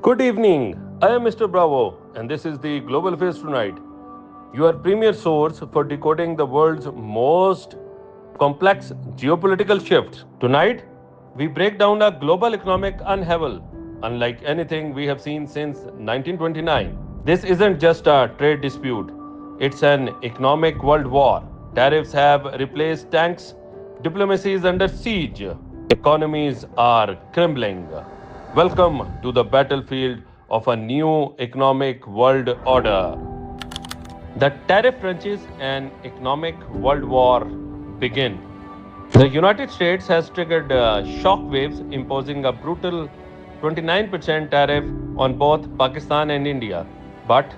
Good evening. I am Mr. Bravo, and this is the Global Affairs Tonight, your premier source for decoding the world's most complex geopolitical shifts. Tonight, we break down a global economic unravel unlike anything we have seen since 1929. This isn't just a trade dispute, it's an economic world war. Tariffs have replaced tanks, diplomacy is under siege, economies are crumbling. Welcome to the battlefield of a new economic world order. The tariff crunches and economic world war begin. The United States has triggered shock waves, imposing a brutal 29% tariff on both Pakistan and India. But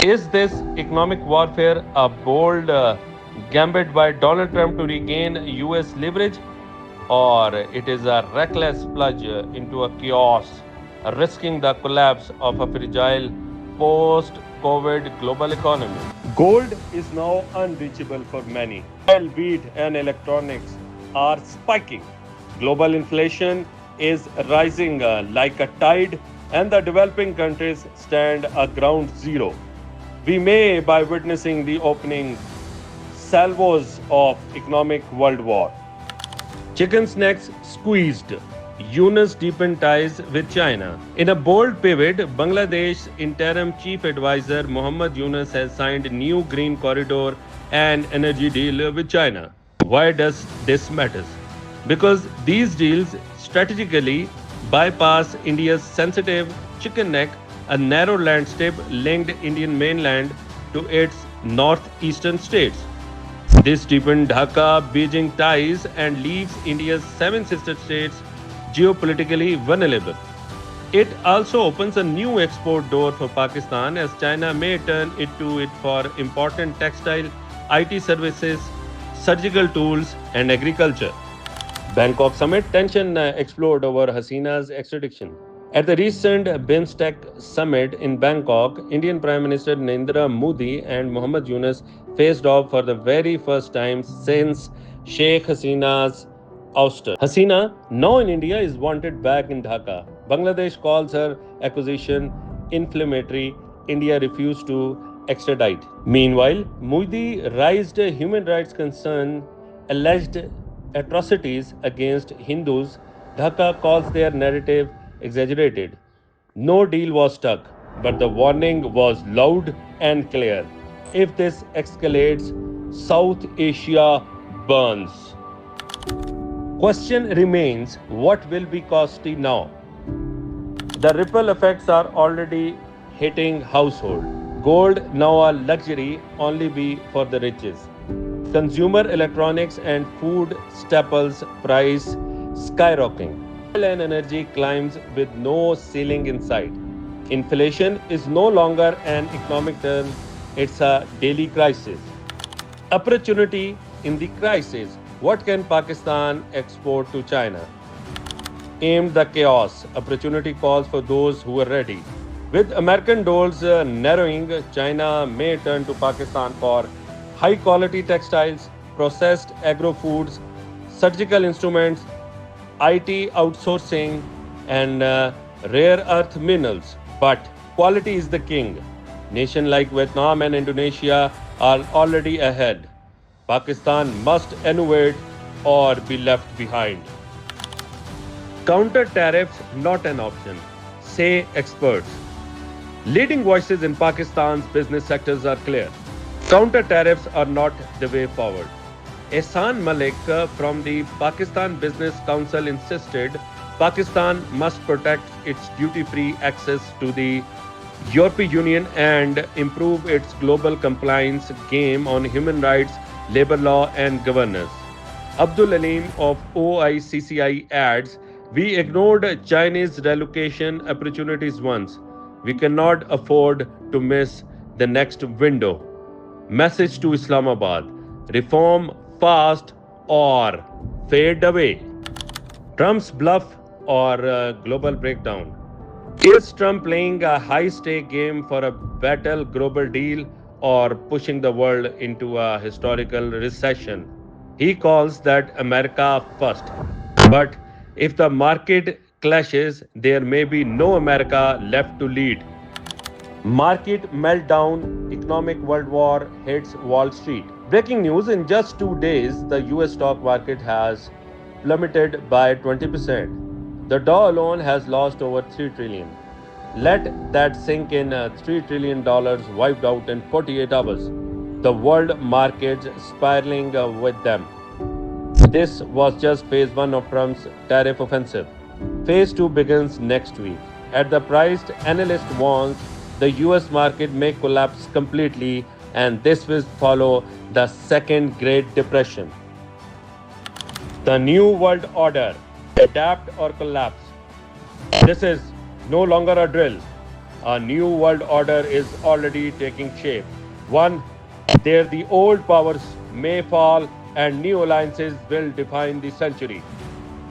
is this economic warfare a bold gambit by Donald Trump to regain US leverage, or it is a reckless plunge into a chaos, risking the collapse of a fragile post COVID global economy? Gold is now unreachable for many, while wheat and electronics are spiking. Global inflation is rising like a tide, and the developing countries stand at ground zero. We may be witnessing the opening salvos of economic world war. Chicken's necks squeezed. Yunus deepened ties with China. In a bold pivot, Bangladesh's interim chief advisor Muhammad Yunus has signed a new green corridor and energy deal with China. Why does this matter? Because these deals strategically bypass India's sensitive chicken neck, a narrow land strip linked Indian mainland to its northeastern states. This deepened Dhaka-Beijing ties and leaves India's seven sister states geopolitically vulnerable. It also opens a new export door for Pakistan as China may turn to it for important textile, IT services, surgical tools, and agriculture. Bangkok summit tension explored over Hasina's extradition. At the recent BIMSTEC summit in Bangkok, Indian Prime Minister Narendra Modi and Mohammad Yunus faced off for the very first time since Sheikh Hasina's ouster. Hasina, now in India, is wanted back in Dhaka. Bangladesh calls her accusation inflammatory. India refused to extradite. Meanwhile, Modi raised a human rights concern alleged atrocities against Hindus. Dhaka calls their narrative exaggerated. No deal was struck, but the warning was loud and clear. If this escalates, South Asia burns. Question remains, what will be costly now? The ripple effects are already hitting household. Gold now a luxury only be for the riches. Consumer electronics and food staples price skyrocketing. Oil and energy climbs with no ceiling in sight. Inflation is no longer an economic term, it's a daily crisis. Opportunity in the crisis. What can Pakistan export to China? Aimed the chaos. Opportunity calls for those who are ready. With American doors narrowing, China may turn to Pakistan for high quality textiles, processed agro foods, surgical instruments, IT outsourcing, and rare earth minerals. But quality is the king. Nations like Vietnam and Indonesia are already ahead. Pakistan must innovate or be left behind. Counter tariffs not an option, say experts. Leading voices in Pakistan's business sectors are clear. Counter tariffs are not the way forward. Ehsan Malik from the Pakistan Business Council insisted Pakistan must protect its duty-free access to the European Union and improve its global compliance game on human rights, labor law, and governance. Abdul Alim of OICCI adds, we ignored Chinese relocation opportunities once. We cannot afford to miss the next window. Message to Islamabad, reform fast or fade away. Trump's bluff or global breakdown. Is Trump playing a high stake game for a battle global deal or pushing the world into a historical recession? He calls that America first. But if the market clashes, there may be no America left to lead. Market meltdown, economic world war hits Wall Street. Breaking news: in just 2 days, the US stock market has plummeted by 20%. The Dow alone has lost over 3 trillion. Let that sink in. $3 trillion wiped out in 48 hours. The world markets spiraling with them. This was just phase 1 of Trump's tariff offensive. Phase 2 begins next week. At the price, analyst warns the US market may collapse completely, and this will follow the second Great Depression. The New World Order: adapt or collapse. This is no longer a drill. A new world order is already taking shape. One, there the old powers may fall and new alliances will define the century.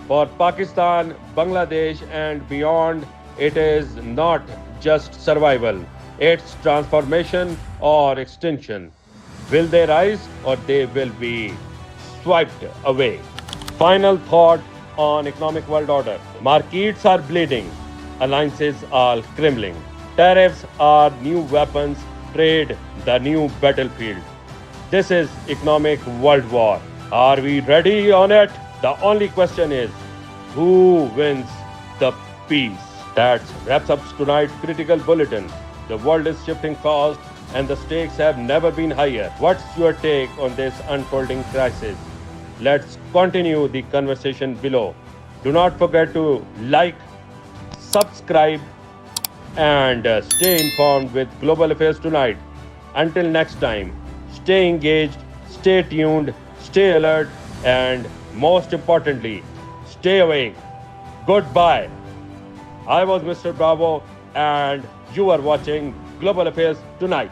For Pakistan, Bangladesh, and beyond, it is not just survival, it's transformation or extinction. Will they rise or they will be swiped away? Final thought on economic world order. Markets are bleeding, alliances are crumbling. Tariffs are new weapons, trade the new battlefield. This is economic world war. Are we ready on it? The only question is, who wins the peace? That wraps up tonight's critical bulletin. The world is shifting fast and the stakes have never been higher. What's your take on this unfolding crisis? Let's continue the conversation below. Do not forget to like, subscribe, and stay informed with Global Affairs Tonight. Until next time, stay engaged, stay tuned, stay alert, and most importantly, stay awake. Goodbye. I was Mr. Bravo, and you are watching Global Affairs Tonight.